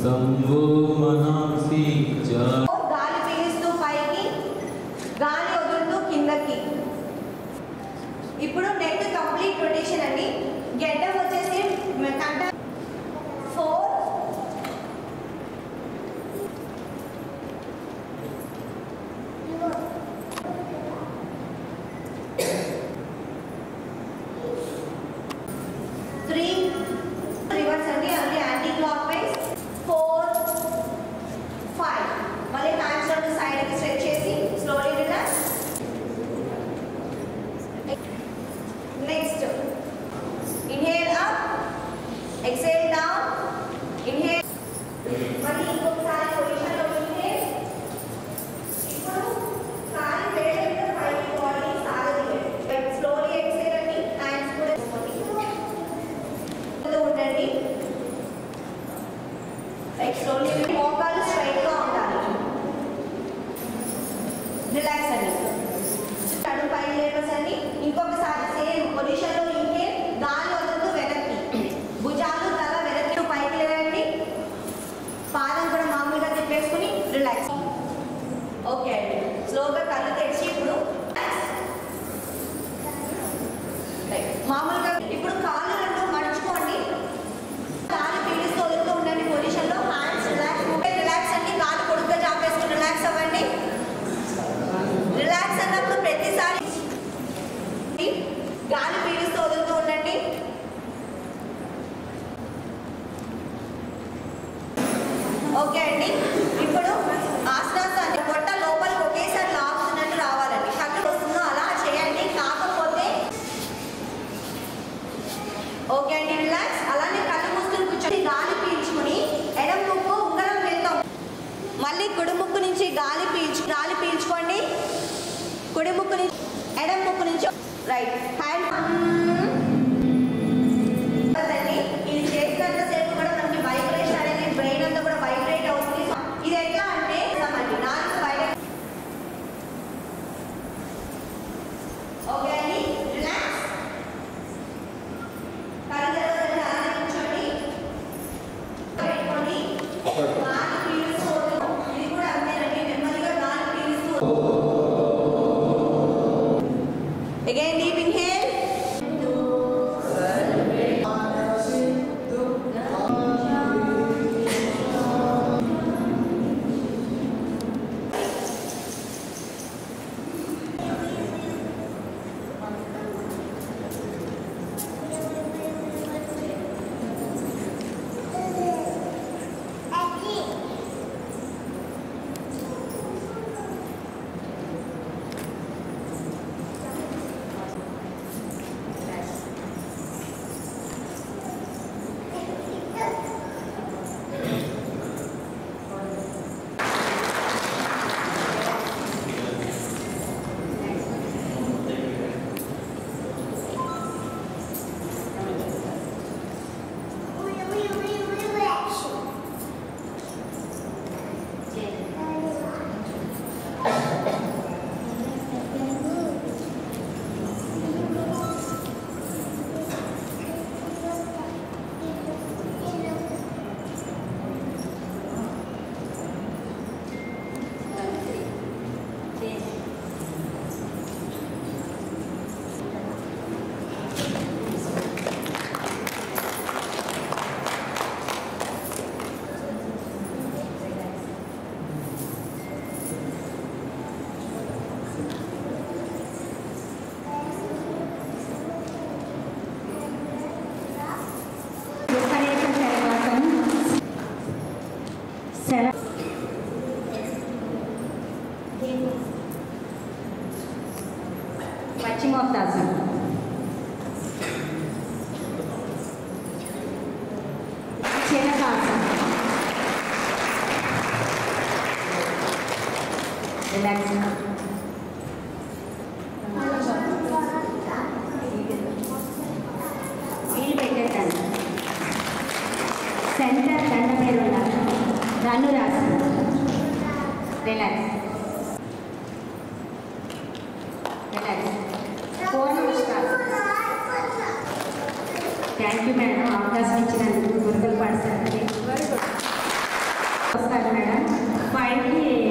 शंभो मनासी గాలి పీలుస్తూ పైకి, గాలి వదులుతూ కిందకి. ఇప్పుడు నెట్ కంప్లీట్ రొటేషన్ అండి. గెడ్డం వచ్చేసి కంట 4 3 రివర్స్ అండి, అది యాంటీ క్లాక్ వైజ్. 4 5 మళ్ళీ హ్యాండ్స్ రెండు సైడ్కి స్ట్రెచ్ చేసి slowly relax. Next inhale up, exhale down, inhale. మళ్ళీ ఇంకొకసారి పొజిషన్లో ఇన్హేల్. ఇప్పుడు కాలి వేళ్ళతో పైకి బాడీ సాగదీయండి. స్లోలీ ఎక్సేల్ అండి, హ్యాండ్స్ కూడా ఉండండి. స్లోలీ మోకాలు స్ట్రైట్ గా ఉండాలి. రిలాక్స్ అండి. కడుపు పైకి లేపండి. ఇంకొకసారి సేమ్ పొజిషన్ లో ఇన్హేల్, గాలి వదులుతూ వెనక్కి, భుజాలు తల వెనక్కి పైకి లేవండి. పాదం కూడా మామూలుగా తిప్పేసుకుని రిలాక్స్. ఓకే అండి. స్లోగా కళ్ళు తెరిచి ఇప్పుడు మామూలుగా ఇప్పుడు కాళ్ళు రెండు మడుచుకోండి. గాలి పీలుస్తూ వదులుతూ ఉండండి పొజిషన్ లో. Hands relax. రిలాక్స్ అండి. కాలు పొడుగ్గా చాపేసుకుని రిలాక్స్ అవ్వండి. రిలాక్స్ అన్నప్పుడు ప్రతిసారి గాలి పీలుస్తూ వదులుతూ ఉండండి. ఓకే అండి. ఇప్పుడు ఆసనాస్ అంటే పొట్ట లోపలికి ఒకేసారి లాగుతున్నట్టు రావాలండి. కళ్ళు వస్తుందో అలా చేయండి. కాకపోతే ఓకే అండి, రిలాక్స్. అలానే కళ్ళు మూసుకుని కూర్చొని గాలి పీల్చుకుని ఎడమ ముక్కు ఉంగరం వెళ్తాం. మళ్ళీ కుడి ముక్కు నుంచి గాలి పీల్చుకోండి. కుడి ముక్కు నుంచి ఎడమ ముక్కు నుంచి రైట్ హ్యాండ్. ఇది చేసినంత సేపు కూడా మనకి వైబ్రేషన్ అనేది బ్రెయిన్ అంతా కూడా వైబ్రేట్ అవుతుంది. ఇది ఎట్లా అంటే నాలుగు బయట. ఓకే అండి, రిలాక్స్. కళ్ళు తెరవదండి, అలానే కూర్చోండి. పెట్టుకోండి. గాలి పీలుస్తూ ఇది కూడా అంతేనండి. నెమ్మదిగా గాలి పీలుస్తూ. Again, deep inhale. పశ్చిమోత్తాసనం. చిరకాసనం. రిలాక్స్. వీలు పెట్టేటాను. సెంటర్ దండ మీద ఉండాలి. ధనురాసనం. రిలాక్స్. థ్యాంక్ యూ మేడం, అవకాశం ఇచ్చినందుకు గురుకుల పాఠశాలకి. పైకి